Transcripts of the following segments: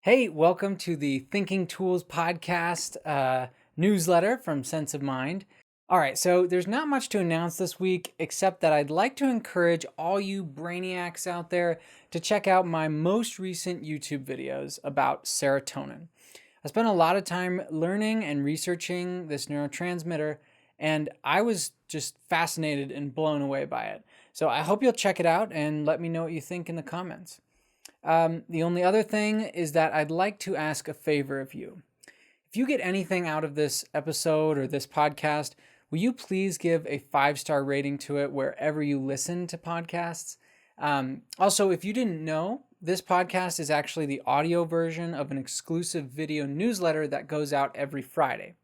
Hey, welcome to the Thinking Tools podcast newsletter from Sense of Mind. All right, so there's not much to announce this week except that I'd like to encourage all you brainiacs out there to check out my most recent YouTube videos about serotonin. I spent a lot of time learning and researching this neurotransmitter, and I was just fascinated and blown away by it. So I hope you'll check it out and let me know what you think in the comments. The only other thing is that I'd like to ask a favor of you. If you get anything out of this episode or this podcast, will you please give a 5-star rating to it wherever you listen to podcasts? Also, if you didn't know, this podcast is actually the audio version of an exclusive video newsletter that goes out every Friday.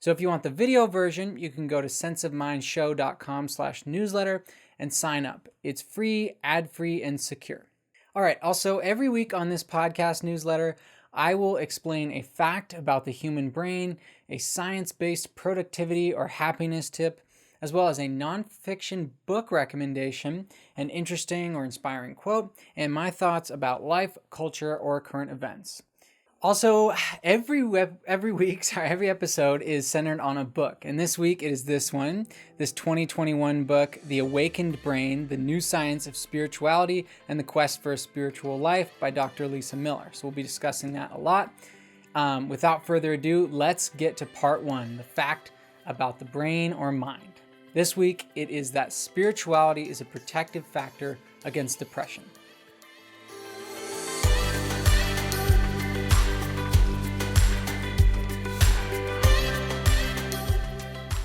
So if you want the video version, you can go to senseofmindshow.com/newsletter and sign up. It's free, ad-free, and secure. All right, also, every week on this podcast newsletter, I will explain a fact about the human brain, a science-based productivity or happiness tip, as well as a nonfiction book recommendation, an interesting or inspiring quote, and my thoughts about life, culture, or current events. Also, every episode is centered on a book. And this week it is this 2021 book, The Awakened Brain, The New Science of Spirituality and the Quest for a Spiritual Life by Dr. Lisa Miller. So we'll be discussing that a lot. Without further ado, let's get to part 1, the fact about the brain or mind. This week it is that spirituality is a protective factor against depression.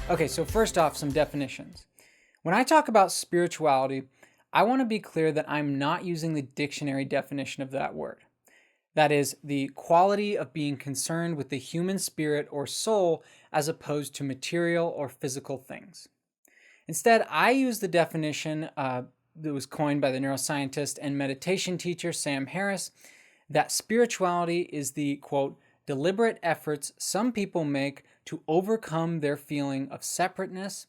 Okay, so first off, some definitions. When I talk about spirituality, I want to be clear that I'm not using the dictionary definition of that word. That is, the quality of being concerned with the human spirit or soul as opposed to material or physical things. Instead, I use the definition that was coined by the neuroscientist and meditation teacher Sam Harris, that spirituality is the, quote, deliberate efforts some people make to overcome their feeling of separateness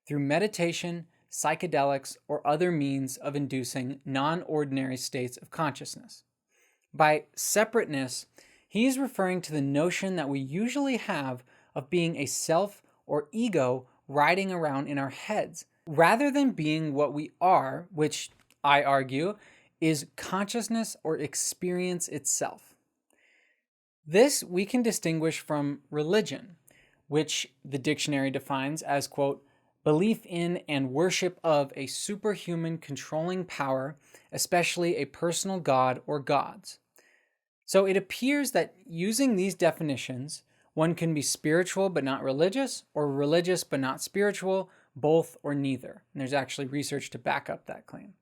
through meditation, psychedelics, or other means of inducing non-ordinary states of consciousness. By separateness, he is referring to the notion that we usually have of being a self or ego riding around in our heads, rather than being what we are, which I argue is consciousness or experience itself. This we can distinguish from religion, which the dictionary defines as, quote, belief in and worship of a superhuman controlling power, especially a personal god or gods. So it appears that using these definitions, one can be spiritual but not religious, or religious but not spiritual, both or neither. And there's actually research to back up that claim.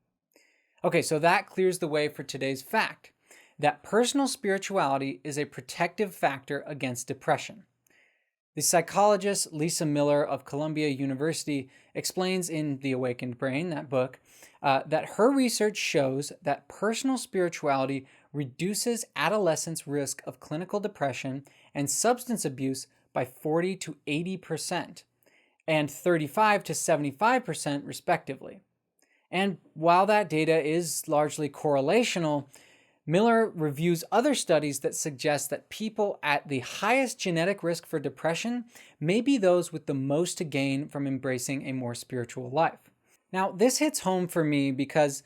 Okay, so that clears the way for today's fact, that personal spirituality is a protective factor against depression. The psychologist Lisa Miller of Columbia University explains in The Awakened Brain, that book, that her research shows that personal spirituality reduces adolescents' risk of clinical depression and substance abuse by 40 to 80% and 35 to 75% respectively. And while that data is largely correlational, Miller reviews other studies that suggest that people at the highest genetic risk for depression may be those with the most to gain from embracing a more spiritual life. Now, this hits home for me because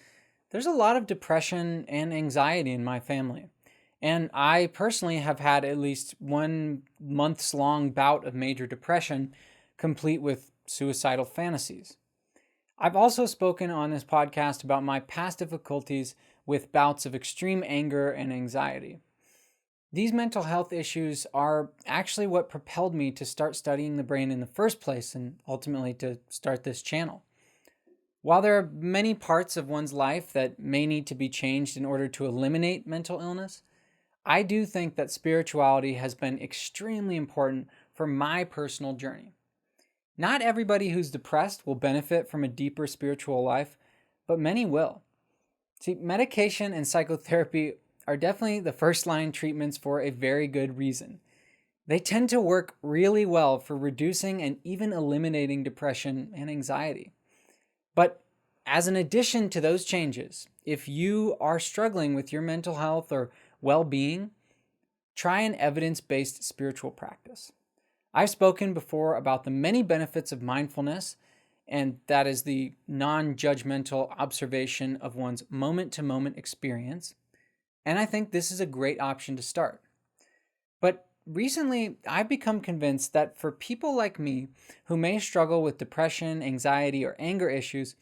there's a lot of depression and anxiety in my family. And I personally have had at least 1 month's long bout of major depression, complete with suicidal fantasies. I've also spoken on this podcast about my past difficulties with bouts of extreme anger and anxiety. These mental health issues are actually what propelled me to start studying the brain in the first place and ultimately to start this channel. While there are many parts of one's life that may need to be changed in order to eliminate mental illness, I do think that spirituality has been extremely important for my personal journey. Not everybody who's depressed will benefit from a deeper spiritual life, but many will. See, medication and psychotherapy are definitely the first-line treatments for a very good reason. They tend to work really well for reducing and even eliminating depression and anxiety. But as an addition to those changes, if you are struggling with your mental health or well-being, Try an evidence-based spiritual practice. I've spoken before about the many benefits of mindfulness, and that is the non-judgmental observation of one's moment-to-moment experience. And I think this is a great option to start. But recently, I've become convinced that for people like me who may struggle with depression, anxiety, or anger issues,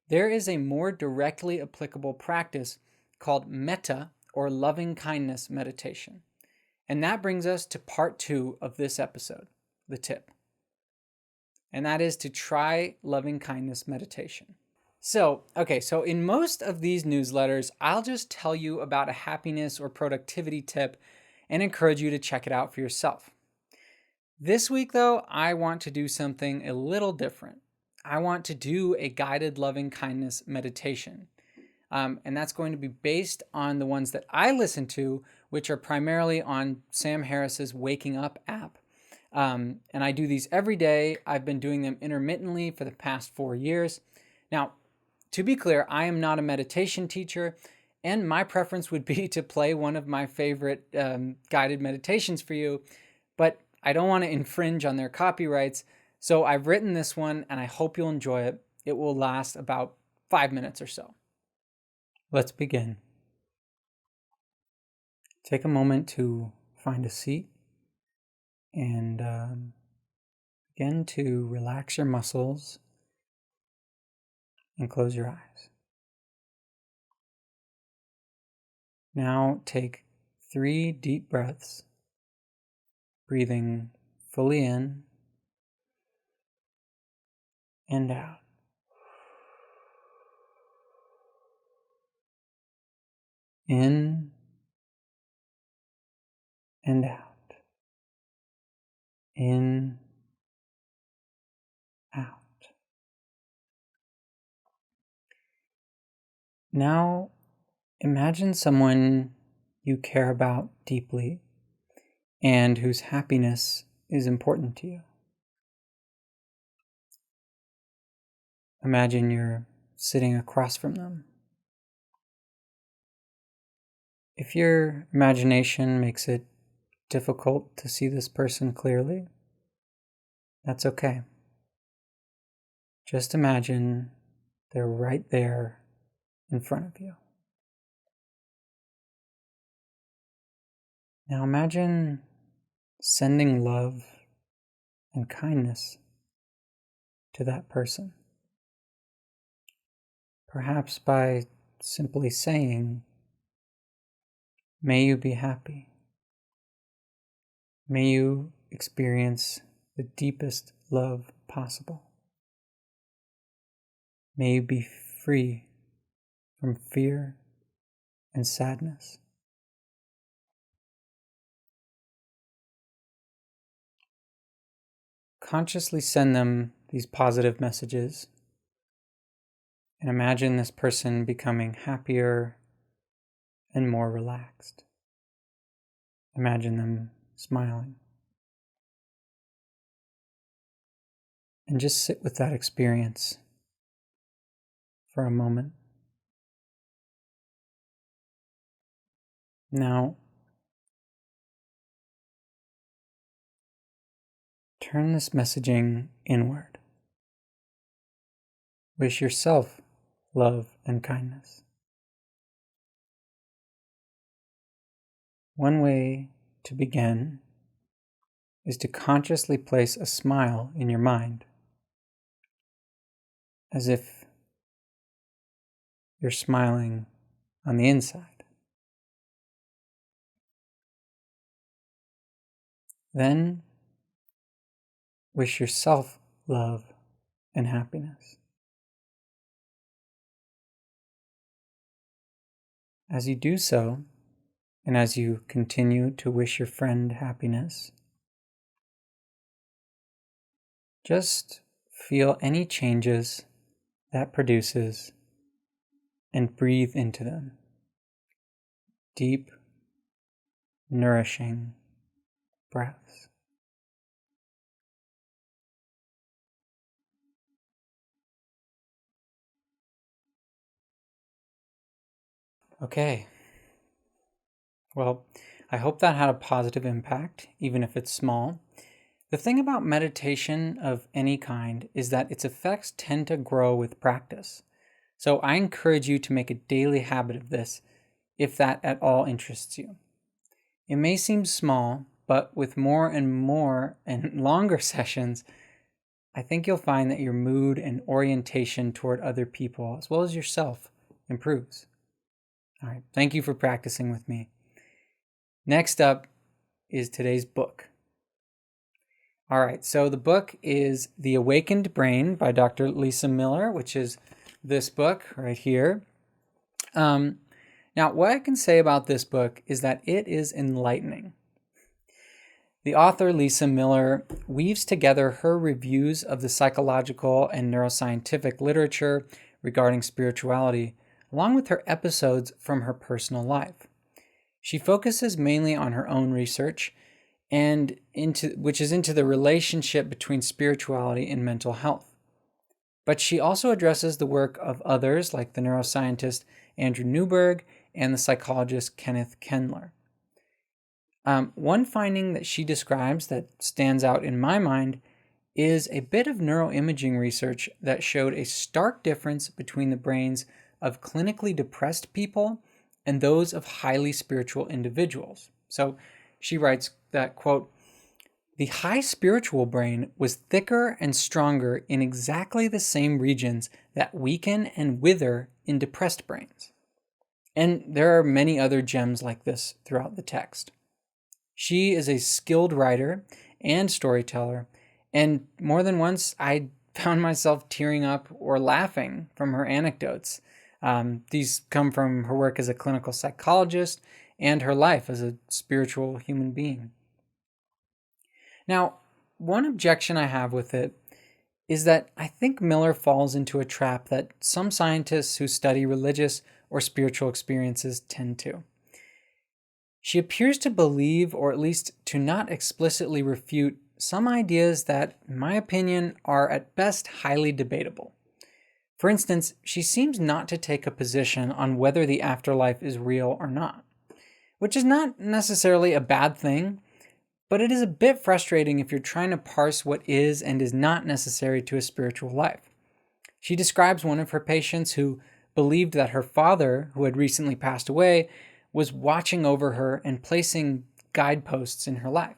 there is a more directly applicable practice called metta, or loving kindness meditation. And that brings us to part 2 of this episode, the tip. And that is to try loving kindness meditation. So in most of these newsletters, I'll just tell you about a happiness or productivity tip and encourage you to check it out for yourself. This week, though, I want to do something a little different. I want to do a guided loving kindness meditation. And that's going to be based on the ones that I listen to, which are primarily on Sam Harris's Waking Up app. And I do these every day. I've been doing them intermittently for the past 4 years. Now, to be clear, I am not a meditation teacher, and my preference would be to play one of my favorite guided meditations for you, but I don't want to infringe on their copyrights, so I've written this one, and I hope you'll enjoy it. It will last about 5 minutes or so. Let's begin. Take a moment to find a seat and begin to relax your muscles and close your eyes. Now take 3 deep breaths, breathing fully in and out. In and out. In, out. Now imagine someone you care about deeply and whose happiness is important to you. Imagine you're sitting across from them. If your imagination makes it difficult to see this person clearly, that's okay. Just imagine they're right there in front of you. Now imagine sending love and kindness to that person. Perhaps by simply saying, "May you be happy. May you experience the deepest love possible. May you be free from fear and sadness." Consciously send them these positive messages and imagine this person becoming happier and more relaxed. Imagine them smiling. And just sit with that experience for a moment. Now, turn this messaging inward. Wish yourself love and kindness. One way to begin is to consciously place a smile in your mind, as if you're smiling on the inside. Then wish yourself love and happiness. As you do so, and as you continue to wish your friend happiness, just feel any changes that produces and breathe into them. Deep, nourishing breaths. Okay. Well, I hope that had a positive impact, even if it's small. The thing about meditation of any kind is that its effects tend to grow with practice. So I encourage you to make a daily habit of this if that at all interests you. It may seem small, but with more and more and longer sessions, I think you'll find that your mood and orientation toward other people, as well as yourself, improves. All right, thank you for practicing with me. Next up is today's book. All right, so the book is The Awakened Brain by Dr. Lisa Miller, which is this book right here. Now, what I can say about this book is that it is enlightening. The author, Lisa Miller, weaves together her reviews of the psychological and neuroscientific literature regarding spirituality, along with her episodes from her personal life. She focuses mainly on her own research and which is into the relationship between spirituality and mental health. But she also addresses the work of others like the neuroscientist Andrew Newberg and the psychologist Kenneth Kendler. One finding that she describes that stands out in my mind is a bit of neuroimaging research that showed a stark difference between the brains of clinically depressed people and those of highly spiritual individuals. So she writes that, quote, "The high spiritual brain was thicker and stronger in exactly the same regions that weaken and wither in depressed brains." And there are many other gems like this throughout the text. She is a skilled writer and storyteller, and more than once I found myself tearing up or laughing from her anecdotes. These come from her work as a clinical psychologist and her life as a spiritual human being. Now, one objection I have with it is that I think Miller falls into a trap that some scientists who study religious or spiritual experiences tend to. She appears to believe, or at least to not explicitly refute, some ideas that, in my opinion, are at best highly debatable. For instance, she seems not to take a position on whether the afterlife is real or not, which is not necessarily a bad thing, but it is a bit frustrating if you're trying to parse what is and is not necessary to a spiritual life. She describes one of her patients who believed that her father, who had recently passed away, was watching over her and placing guideposts in her life.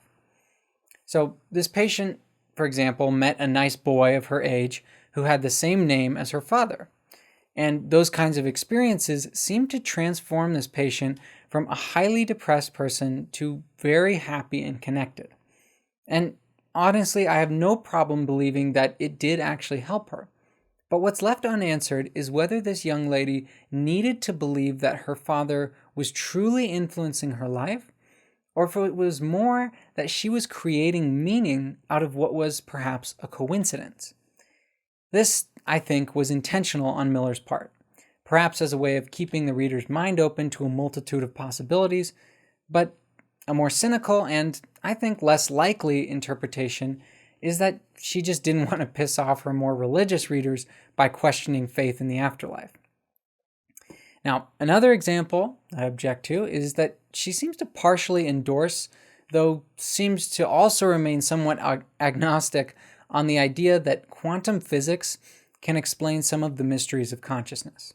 So this patient, for example, met a nice boy of her age who had the same name as her father. And those kinds of experiences seemed to transform this patient from a highly depressed person to very happy and connected. And honestly, I have no problem believing that it did actually help her. But what's left unanswered is whether this young lady needed to believe that her father was truly influencing her life, or if it was more that she was creating meaning out of what was perhaps a coincidence. This, I think, was intentional on Miller's part, perhaps as a way of keeping the reader's mind open to a multitude of possibilities, but a more cynical and, I think, less likely interpretation is that she just didn't want to piss off her more religious readers by questioning faith in the afterlife. Now, another example I object to is that she seems to partially endorse, though seems to also remain somewhat agnostic on the idea that quantum physics can explain some of the mysteries of consciousness.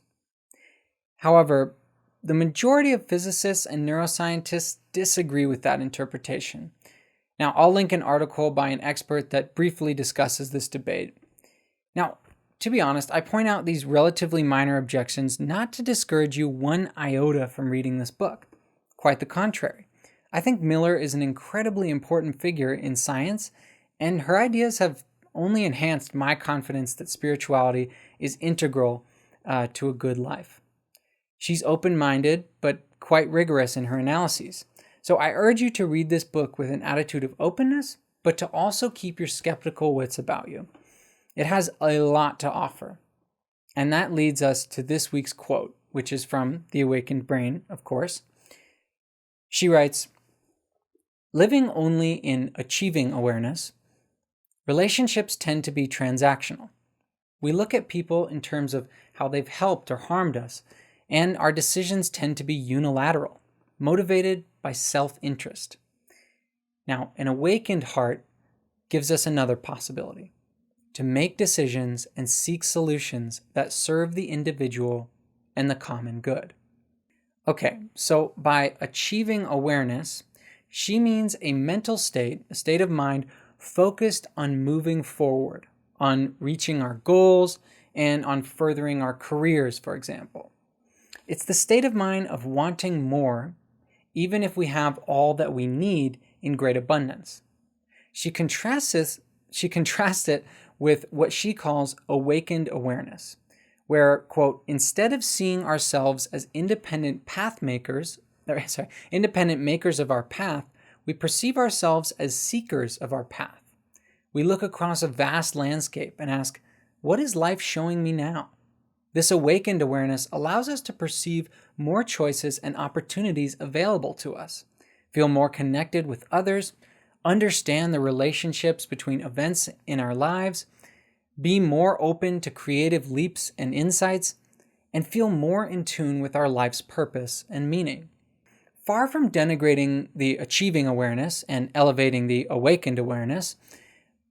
However, the majority of physicists and neuroscientists disagree with that interpretation. Now, I'll link an article by an expert that briefly discusses this debate. Now, to be honest, I point out these relatively minor objections not to discourage you one iota from reading this book. Quite the contrary. I think Miller is an incredibly important figure in science, and her ideas have only enhanced my confidence that spirituality is integral to a good life. She's open-minded, but quite rigorous in her analyses. So I urge you to read this book with an attitude of openness, but to also keep your skeptical wits about you. It has a lot to offer. And that leads us to this week's quote, which is from The Awakened Brain, of course. She writes, "Living only in achieving awareness, relationships tend to be transactional. We look at people in terms of how they've helped or harmed us, and our decisions tend to be unilateral, motivated by self-interest. Now, an awakened heart gives us another possibility: to make decisions and seek solutions that serve the individual and the common good. Okay, so by achieving awareness, she means a mental state, a state of mind focused on moving forward, on reaching our goals, and on furthering our careers, for example. It's the state of mind of wanting more, even if we have all that we need in great abundance. She contrasts it with what she calls awakened awareness, where, quote, instead of seeing ourselves as independent makers of our path, we perceive ourselves as seekers of our path. We look across a vast landscape and ask, what is life showing me now? This awakened awareness allows us to perceive more choices and opportunities available to us, feel more connected with others, understand the relationships between events in our lives, be more open to creative leaps and insights, and feel more in tune with our life's purpose and meaning. Far from denigrating the achieving awareness and elevating the awakened awareness,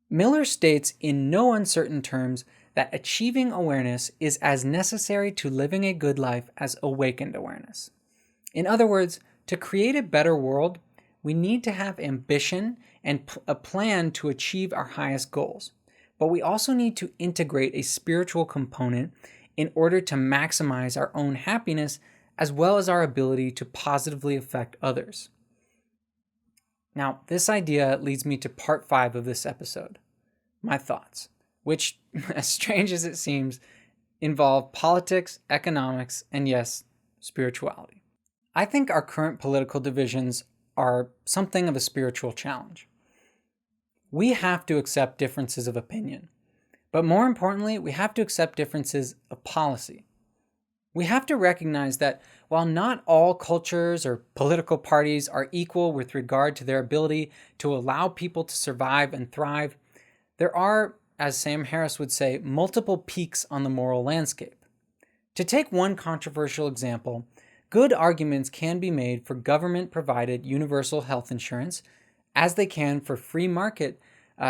Miller states in no uncertain terms that achieving awareness is as necessary to living a good life as awakened awareness. In other words, to create a better world, we need to have ambition and a plan to achieve our highest goals. But we also need to integrate a spiritual component in order to maximize our own happiness as well as our ability to positively affect others. Now, this idea leads me to part 5 of this episode, my thoughts, which, as strange as it seems, involve politics, economics, and yes, spirituality. I think our current political divisions are something of a spiritual challenge. We have to accept differences of opinion, but more importantly, we have to accept differences of policy. We have to recognize that while not all cultures or political parties are equal with regard to their ability to allow people to survive and thrive, there are, as Sam Harris would say, multiple peaks on the moral landscape. To take one controversial example, good arguments can be made for government-provided universal health insurance, as they can for free market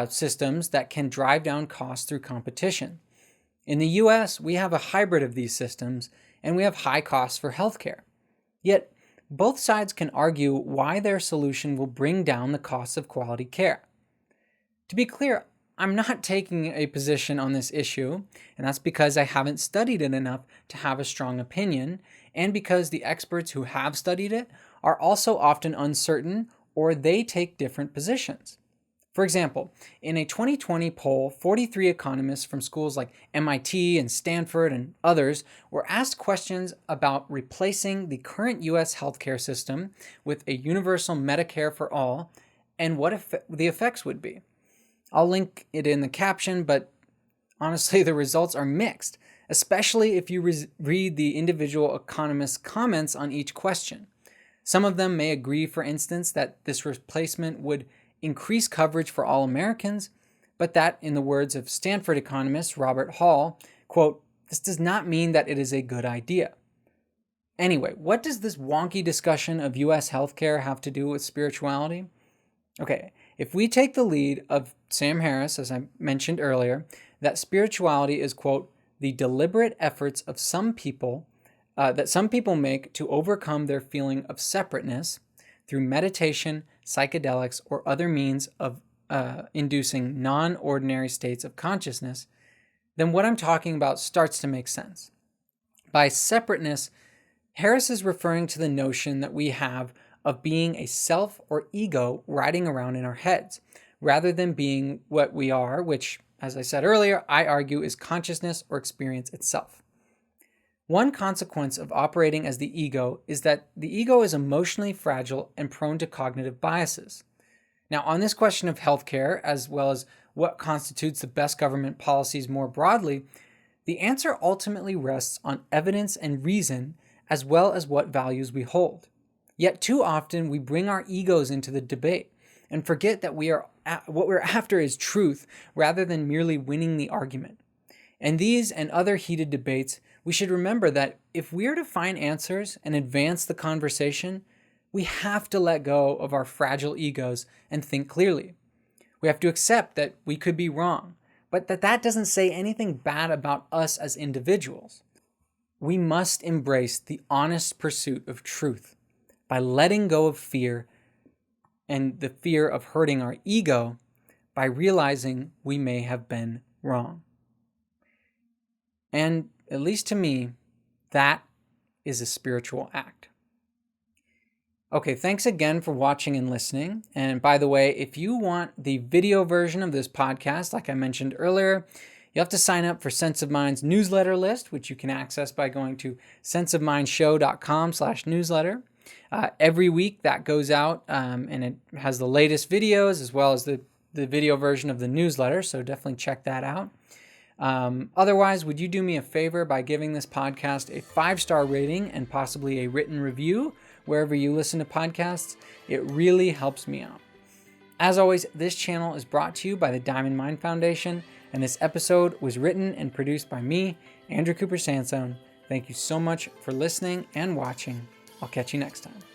systems that can drive down costs through competition. In the US, we have a hybrid of these systems, and we have high costs for healthcare. Yet, both sides can argue why their solution will bring down the cost of quality care. To be clear, I'm not taking a position on this issue, and that's because I haven't studied it enough to have a strong opinion, and because the experts who have studied it are also often uncertain or they take different positions. For example, in a 2020 poll, 43 economists from schools like MIT and Stanford and others were asked questions about replacing the current US healthcare system with a universal Medicare for all and what the effects would be. I'll link it in the caption, but honestly, the results are mixed, especially if you read the individual economists' comments on each question. Some of them may agree, for instance, that this replacement would increase coverage for all Americans, but that, in the words of Stanford economist Robert Hall, quote, this does not mean that it is a good idea. Anyway, what does this wonky discussion of US healthcare have to do with spirituality? Okay, if we take the lead of Sam Harris, as I mentioned earlier, that spirituality is, quote, the deliberate efforts of some people that some people make to overcome their feeling of separateness through meditation, psychedelics, or other means of inducing non-ordinary states of consciousness, then what I'm talking about starts to make sense. By separateness, Harris is referring to the notion that we have of being a self or ego riding around in our heads, rather than being what we are, which, as I said earlier, I argue is consciousness or experience itself. One consequence of operating as the ego is that the ego is emotionally fragile and prone to cognitive biases. Now, on this question of healthcare, as well as what constitutes the best government policies more broadly, the answer ultimately rests on evidence and reason, as well as what values we hold. Yet too often we bring our egos into the debate and forget that what we're after is truth rather than merely winning the argument. In these and other heated debates, we should remember that if we are to find answers and advance the conversation, We have to let go of our fragile egos and think clearly. We have to accept that we could be wrong, but that doesn't say anything bad about us as individuals. We must embrace the honest pursuit of truth by letting go of fear and the fear of hurting our ego by realizing we may have been wrong. And at least to me, that is a spiritual act. Okay, thanks again for watching and listening. And by the way, if you want the video version of this podcast, like I mentioned earlier, you have to sign up for Sense of Mind's newsletter list, which you can access by going to senseofmindshow.com/newsletter. Every week that goes out and it has the latest videos as well as the video version of the newsletter, so definitely check that out. Otherwise, would you do me a favor by giving this podcast a 5-star rating and possibly a written review wherever you listen to podcasts? It really helps me out. As always, this channel is brought to you by the Diamond Mind Foundation, and this episode was written and produced by me, Andrew Cooper Sansone. Thank you so much for listening and watching. I'll catch you next time.